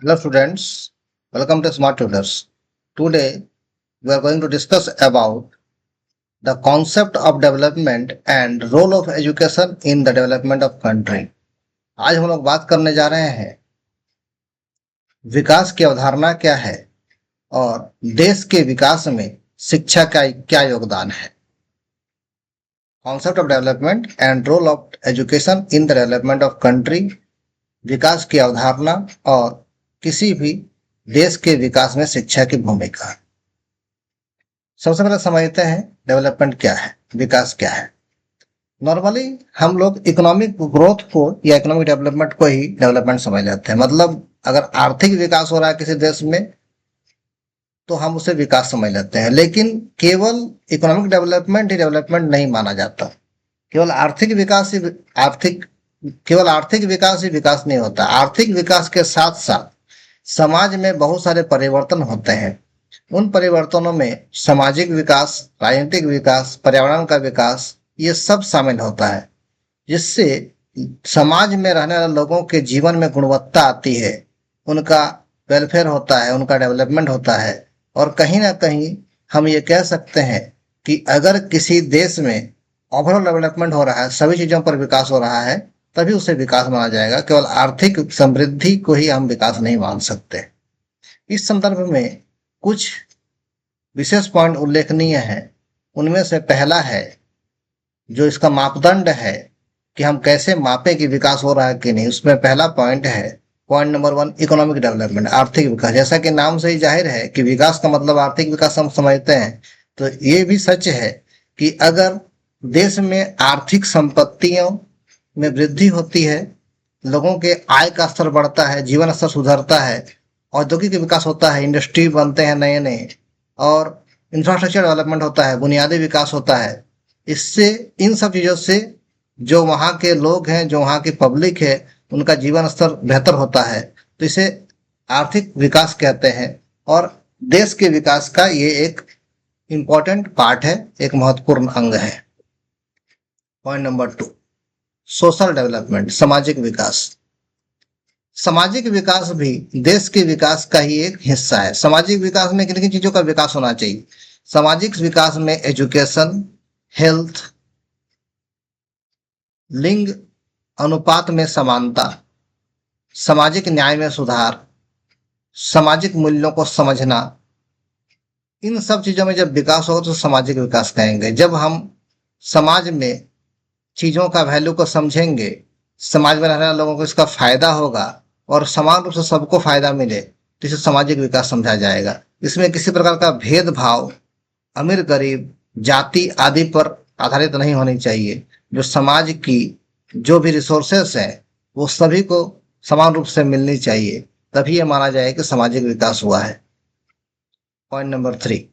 Hello students, welcome to Smart Tutors. Today we are going to discuss about the concept of development and role of education in the development of country. आज हम लोग बात करने जा रहे हैं विकास की अवधारणा क्या है और देश के विकास में शिक्षा का क्या योगदान है। Concept of development and role of education in the development of country, विकास की अवधारणा और किसी भी देश के विकास में शिक्षा की भूमिका। सबसे पहले समझते हैं डेवलपमेंट क्या है, विकास क्या है। नॉर्मली हम लोग इकोनॉमिक ग्रोथ को या इकोनॉमिक डेवलपमेंट को ही डेवलपमेंट समझ लेते हैं। मतलब अगर आर्थिक विकास हो रहा है किसी देश में तो हम उसे विकास समझ लेते हैं, लेकिन केवल इकोनॉमिक डेवलपमेंट ही डेवलपमेंट नहीं माना जाता। केवल आर्थिक विकास ही विकास नहीं होता। आर्थिक विकास के साथ साथ समाज में बहुत सारे परिवर्तन होते हैं। उन परिवर्तनों में सामाजिक विकास, राजनीतिक विकास, पर्यावरण का विकास, ये सब शामिल होता है, जिससे समाज में रहने वाले लोगों के जीवन में गुणवत्ता आती है, उनका वेलफेयर होता है, उनका डेवलपमेंट होता है। और कहीं ना कहीं हम ये कह सकते हैं कि अगर किसी देश में ओवरऑल डेवलपमेंट हो रहा है, सभी चीजों पर विकास हो रहा है, तभी उसे विकास माना जाएगा। केवल आर्थिक समृद्धि को ही हम विकास नहीं मान सकते। इस संदर्भ में कुछ विशेष पॉइंट उल्लेखनीय हैं। उनमें से पहला है, जो इसका मापदंड है कि हम कैसे मापे कि विकास हो रहा है कि नहीं, उसमें पहला पॉइंट है, पॉइंट नंबर 1, इकोनॉमिक डेवलपमेंट, आर्थिक विकास। जैसा कि नाम से ही जाहिर है कि विकास का मतलब आर्थिक विकास हम समझते हैं, तो ये भी सच है कि अगर देश में आर्थिक संपत्तियों में वृद्धि होती है, लोगों के आय का स्तर बढ़ता है, जीवन स्तर सुधरता है, औद्योगिक विकास होता है, इंडस्ट्री बनते हैं नए नए, और इंफ्रास्ट्रक्चर डेवलपमेंट होता है, बुनियादी विकास होता है। इससे, इन सब चीजों से जो वहाँ के लोग हैं, जो वहाँ की पब्लिक है, उनका जीवन स्तर बेहतर होता है, तो इसे आर्थिक विकास कहते हैं। और देश के विकास का ये एक इम्पोर्टेंट पार्ट है, एक महत्वपूर्ण अंग है। पॉइंट नंबर 2, सोशल डेवलपमेंट, सामाजिक विकास। सामाजिक विकास भी देश के विकास का ही एक हिस्सा है। सामाजिक विकास में किन किन चीजों का विकास होना चाहिए? सामाजिक विकास में एजुकेशन, हेल्थ, लिंग अनुपात में समानता, सामाजिक न्याय में सुधार, सामाजिक मूल्यों को समझना, इन सब चीजों में जब विकास होगा तो सामाजिक विकास कहेंगे। जब हम समाज में चीजों का वैल्यू को समझेंगे, समाज में रहने वाले लोगों को इसका फायदा होगा और समान रूप से सबको फायदा मिले, तो इसे सामाजिक विकास समझा जाएगा। इसमें किसी प्रकार का भेदभाव, अमीर गरीब, जाति आदि पर आधारित नहीं होनी चाहिए। जो समाज की जो भी रिसोर्सेस है वो सभी को समान रूप से मिलनी चाहिए, तभी ये माना जाए कि सामाजिक विकास हुआ है। पॉइंट नंबर 3,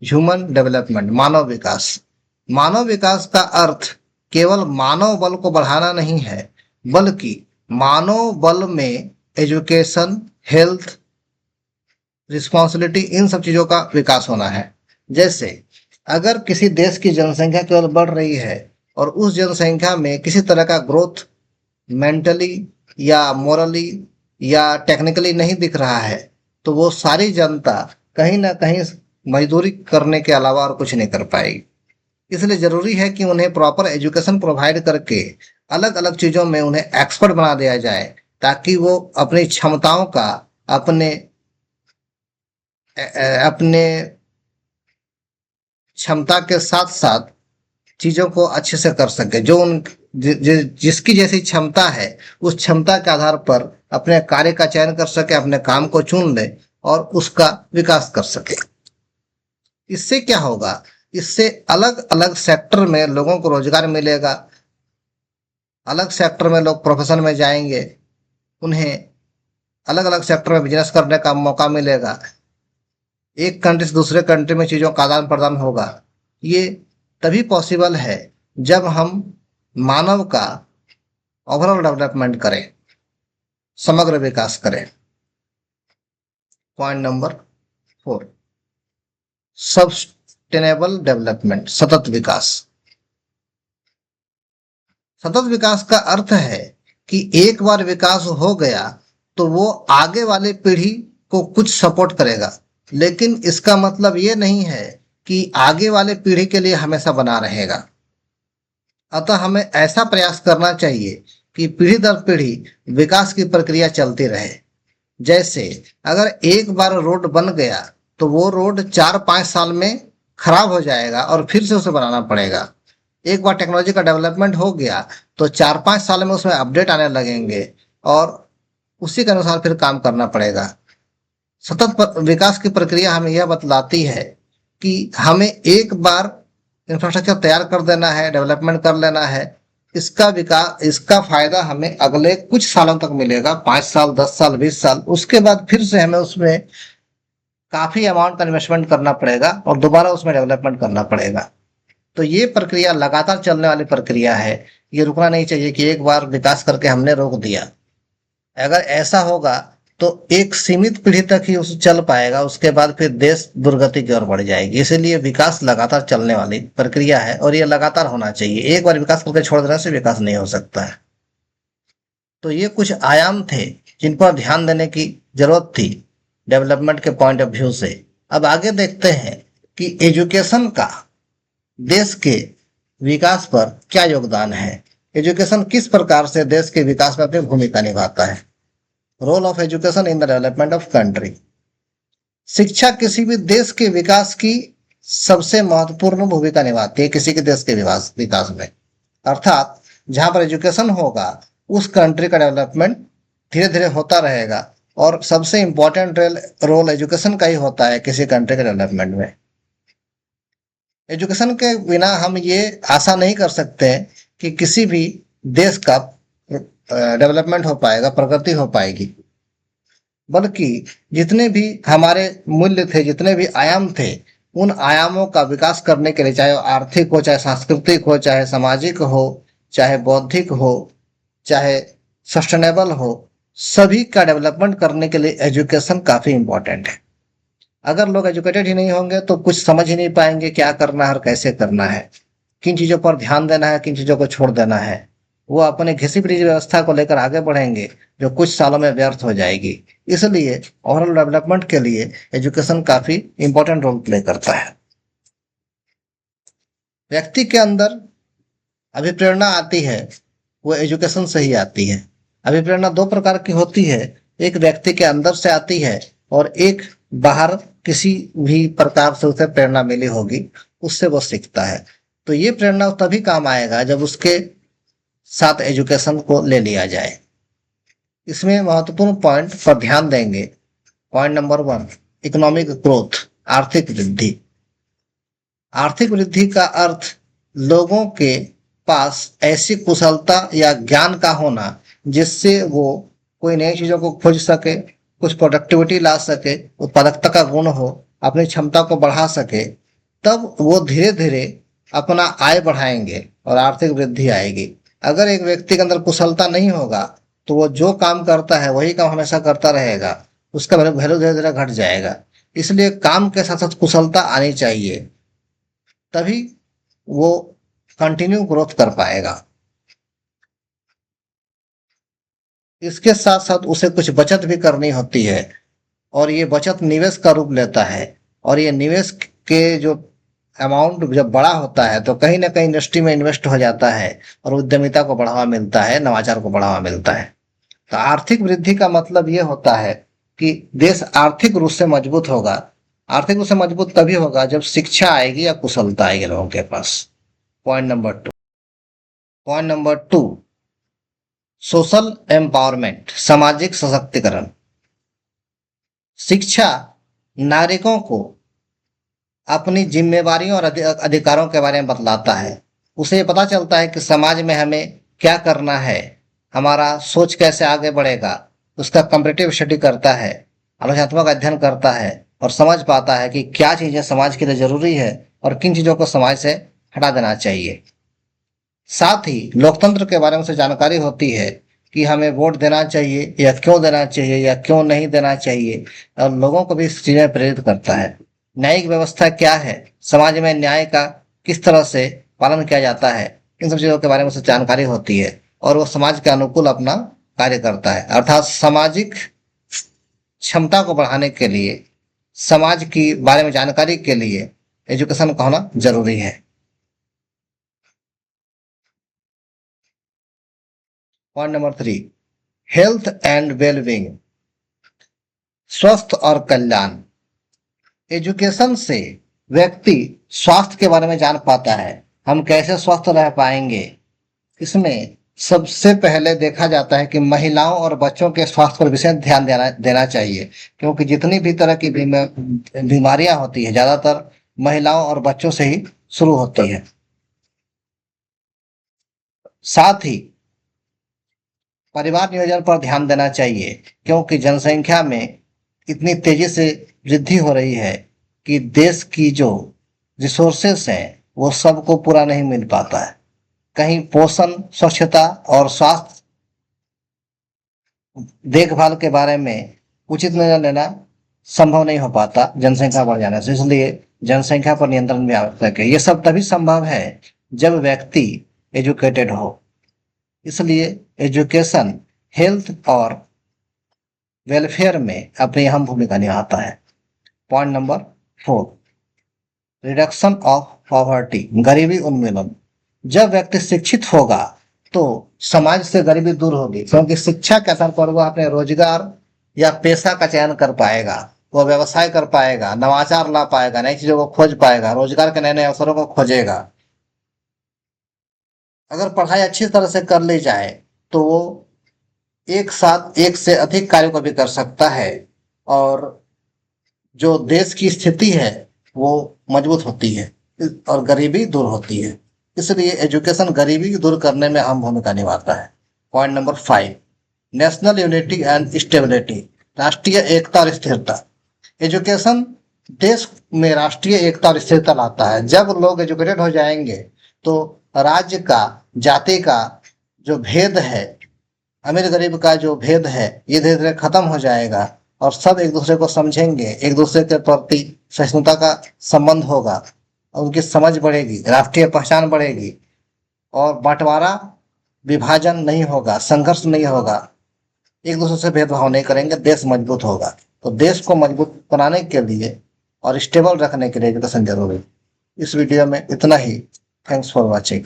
ह्यूमन डेवलपमेंट, मानव विकास। मानव विकास का अर्थ केवल मानव बल को बढ़ाना नहीं है, बल्कि मानव बल में एजुकेशन, हेल्थ, रिस्पॉन्सिबिलिटी, इन सब चीजों का विकास होना है। जैसे अगर किसी देश की जनसंख्या केवल बढ़ रही है और उस जनसंख्या में किसी तरह का ग्रोथ मेंटली या मोरली या टेक्निकली नहीं दिख रहा है, तो वो सारी जनता कहीं ना कहीं मजदूरी करने के अलावा और कुछ नहीं कर पाएगी। इसलिए जरूरी है कि उन्हें प्रॉपर एजुकेशन प्रोवाइड करके अलग अलग चीजों में उन्हें एक्सपर्ट बना दिया जाए, ताकि वो अपनी क्षमताओं का, अपने अपने क्षमता के साथ साथ चीजों को अच्छे से कर सके। जो उन जिसकी जैसी क्षमता है, उस क्षमता के आधार पर अपने कार्य का चयन कर सके, अपने काम को चुन ले और उसका विकास कर सके। इससे क्या होगा? इससे अलग अलग सेक्टर में लोगों को रोजगार मिलेगा, अलग सेक्टर में लोग प्रोफेशन में जाएंगे, उन्हें अलग अलग सेक्टर में बिजनेस करने का मौका मिलेगा, एक कंट्री से दूसरे कंट्री में चीजों का आदान प्रदान होगा। ये तभी पॉसिबल है जब हम मानव का ओवरऑल डेवलपमेंट करें, समग्र विकास करें। पॉइंट नंबर 4, सस्टेनेबल डेवलपमेंट, सतत विकास। सतत विकास का अर्थ है कि एक बार विकास हो गया तो वो आगे वाली पीढ़ी को कुछ सपोर्ट करेगा, लेकिन इसका मतलब ये नहीं है कि आगे वाले पीढ़ी के लिए हमेशा बना रहेगा। अतः हमें ऐसा प्रयास करना चाहिए कि पीढ़ी दर पीढ़ी विकास की प्रक्रिया चलती रहे। जैसे अगर एक बार रोड बन गया तो वो रोड 4-5 साल में खराब हो जाएगा और फिर से उसे बनाना पड़ेगा। एक बार टेक्नोलॉजी का डेवलपमेंट हो गया तो 4-5 साल में उसमें अपडेट आने लगेंगे और उसी के अनुसार फिर काम करना पड़ेगा। विकास की प्रक्रिया हमें यह बतलाती है कि हमें एक बार इंफ्रास्ट्रक्चर तैयार कर देना है, डेवलपमेंट कर लेना है। इसका फायदा हमें अगले कुछ सालों तक मिलेगा, 5 साल, 10 साल, 20 साल। उसके बाद फिर से हमें उसमें काफी अमाउंट का इन्वेस्टमेंट करना पड़ेगा और दोबारा उसमें डेवलपमेंट करना पड़ेगा। तो ये प्रक्रिया लगातार चलने वाली प्रक्रिया है। ये रुकना नहीं चाहिए कि एक बार विकास करके हमने रोक दिया। अगर ऐसा होगा तो एक सीमित पीढ़ी तक ही उस चल पाएगा, उसके बाद फिर देश दुर्गति की ओर बढ़ जाएगी। इसीलिए विकास लगातार चलने वाली प्रक्रिया है और ये लगातार होना चाहिए। एक बार विकास करके छोड़ देने से विकास नहीं हो सकता है। तो ये कुछ आयाम थे जिन पर ध्यान देने की जरूरत थी डेवलपमेंट के पॉइंट ऑफ व्यू से। अब आगे देखते हैं कि एजुकेशन का देश के विकास पर क्या योगदान है। एजुकेशन किस प्रकार से देश के विकास में अपनी भूमिका निभाता है। Role of education in the development of country. शिक्षा किसी भी देश के विकास की सबसे महत्वपूर्ण भूमिका निभाती है, किसी के देश के विकास में। अर्थात जहां पर एजुकेशन होगा उस कंट्री का डेवलपमेंट धीरे धीरे होता रहेगा और सबसे इंपॉर्टेंट रोल एजुकेशन का ही होता है किसी कंट्री के डेवलपमेंट में। एजुकेशन के बिना हम ये आशा नहीं कर सकते कि किसी भी देश का डेवलपमेंट हो पाएगा, प्रगति हो पाएगी। बल्कि जितने भी हमारे मूल्य थे, जितने भी आयाम थे, उन आयामों का विकास करने के लिए, चाहे आर्थिक हो, चाहे सांस्कृतिक हो, चाहे सामाजिक हो, चाहे बौद्धिक हो, चाहे सस्टेनेबल हो, सभी का डेवलपमेंट करने के लिए एजुकेशन काफी इंपॉर्टेंट है। अगर लोग एजुकेटेड ही नहीं होंगे तो कुछ समझ ही नहीं पाएंगे क्या करना है और कैसे करना है, किन चीजों पर ध्यान देना है, किन चीजों को छोड़ देना है। वो अपने घिसी पिटी व्यवस्था को लेकर आगे बढ़ेंगे जो कुछ सालों में व्यर्थ हो जाएगी। इसलिए ओवरऑल डेवलपमेंट के लिए एजुकेशन काफी इंपॉर्टेंट रोल प्ले करता है। व्यक्ति के अंदर अभिप्रेरणा आती है, वो एजुकेशन से ही आती है। अभिप्रेरणा दो प्रकार की होती है, एक व्यक्ति के अंदर से आती है और एक बाहर किसी भी प्रकार से उसे प्रेरणा मिली होगी, उससे वो सीखता है। तो ये प्रेरणा तभी काम आएगा जब उसके साथ एजुकेशन को ले लिया जाए। इसमें महत्वपूर्ण पॉइंट पर ध्यान देंगे। पॉइंट नंबर 1, इकोनॉमिक ग्रोथ, आर्थिक वृद्धि। आर्थिक वृद्धि का अर्थ लोगों के पास ऐसी कुशलता या ज्ञान का होना जिससे वो कोई नई चीजों को खोज सके, कुछ प्रोडक्टिविटी ला सके, उत्पादकता का गुण हो, अपनी क्षमता को बढ़ा सके। तब वो धीरे धीरे अपना आय बढ़ाएंगे और आर्थिक वृद्धि आएगी। अगर एक व्यक्ति के अंदर कुशलता नहीं होगा तो वो जो काम करता है वही काम हमेशा करता रहेगा, उसका वैल्यू धीरे धीरे घट जाएगा। इसलिए काम के साथ साथ कुशलता आनी चाहिए, तभी वो कंटिन्यू ग्रोथ कर पाएगा। इसके साथ साथ उसे कुछ बचत भी करनी होती है और ये बचत निवेश का रूप लेता है। और ये निवेश के जो अमाउंट जब बड़ा होता है तो कहीं ना कहीं इंडस्ट्री में इन्वेस्ट हो जाता है और उद्यमिता को बढ़ावा मिलता है, नवाचार को बढ़ावा मिलता है। तो आर्थिक वृद्धि का मतलब ये होता है कि देश आर्थिक रूप से मजबूत होगा। आर्थिक रूप से मजबूत तभी होगा जब शिक्षा आएगी या कुशलता आएगी लोगों के पास। पॉइंट नंबर 2, सोशल एम्पावरमेंट, सामाजिक सशक्तिकरण। शिक्षा नागरिकों को अपनी जिम्मेवारियों और अधिकारों के बारे में बतलाता है। उसे पता चलता है कि समाज में हमें क्या करना है, हमारा सोच कैसे आगे बढ़ेगा। उसका कंपैरेटिव स्टडी करता है, आलोचनात्मक अध्ययन करता है और समझ पाता है कि क्या चीजें समाज के लिए जरूरी है और किन चीजों को समाज से हटा देना चाहिए। साथ ही लोकतंत्र के बारे में उसे जानकारी होती है कि हमें वोट देना चाहिए या क्यों देना चाहिए या क्यों नहीं देना चाहिए, और लोगों को भी इस चीज में प्रेरित करता है। न्यायिक व्यवस्था क्या है, समाज में न्याय का किस तरह से पालन किया जाता है, इन सब चीजों के बारे में उसे जानकारी होती है और वो समाज के अनुकूल अपना कार्य करता है। अर्थात सामाजिक क्षमता को बढ़ाने के लिए, समाज की बारे में जानकारी के लिए एजुकेशन का होना जरूरी है। Point number 3, health and wellbeing, स्वस्थ और कल्याण। एजुकेशन से व्यक्ति स्वास्थ्य के बारे में जान पाता है। हम कैसे स्वस्थ रह पाएंगे, इसमें सबसे पहले देखा जाता है कि महिलाओं और बच्चों के स्वास्थ्य पर विशेष ध्यान देना देना चाहिए, क्योंकि जितनी भी तरह की बीमारियां होती है ज्यादातर महिलाओं और बच्चों से ही शुरू होती है। साथ ही परिवार नियोजन पर ध्यान देना चाहिए, क्योंकि जनसंख्या में इतनी तेजी से वृद्धि हो रही है कि देश की जो रिसोर्सेस हैं वो सबको पूरा नहीं मिल पाता है। कहीं पोषण, स्वच्छता और स्वास्थ्य देखभाल के बारे में उचित निर्णय लेना संभव नहीं हो पाता जनसंख्या बढ़ जाने से। इसलिए जनसंख्या पर नियंत्रण भी आवश्यक है। ये सब तभी संभव है जब व्यक्ति एजुकेटेड हो। इसलिए एजुकेशन हेल्थ और वेलफेयर में अपनी अहम भूमिका निभाता है। Point number 4, reduction of poverty, गरीबी उन्मूलन। जब व्यक्ति शिक्षित होगा तो समाज से गरीबी दूर होगी, क्योंकि शिक्षा के आधार पर वह अपने रोजगार या पेशा का चयन कर पाएगा, वह व्यवसाय कर पाएगा, नवाचार ला पाएगा, नई चीजों को खोज पाएगा, रोजगार के नए नए अवसरों को खोजेगा। अगर पढ़ाई अच्छी तरह से कर ली जाए तो वो एक साथ एक से अधिक कार्यों को भी कर सकता है और जो देश की स्थिति है वो मजबूत होती है और गरीबी दूर होती है। इसलिए एजुकेशन गरीबी दूर करने में अहम भूमिका निभाता है। Point number 5, national unity and stability, राष्ट्रीय एकता और स्थिरता। एजुकेशन देश में राष्ट्रीय एकता और स्थिरता लाता है। जब लोग एजुकेटेड हो जाएंगे तो राज्य का, जाति का जो भेद है, अमीर गरीब का जो भेद है, ये धीरे धीरे खत्म हो जाएगा और सब एक दूसरे को समझेंगे, एक दूसरे के प्रति सहिष्णुता का संबंध होगा और उनकी समझ बढ़ेगी, राष्ट्रीय पहचान बढ़ेगी और बंटवारा, विभाजन नहीं होगा, संघर्ष नहीं होगा, एक दूसरे से भेदभाव नहीं करेंगे, देश मजबूत होगा। तो देश को मजबूत बनाने के लिए और स्टेबल रखने के लिए एजुकेशन जरूरी है। इस वीडियो में इतना ही। Thanks for watching.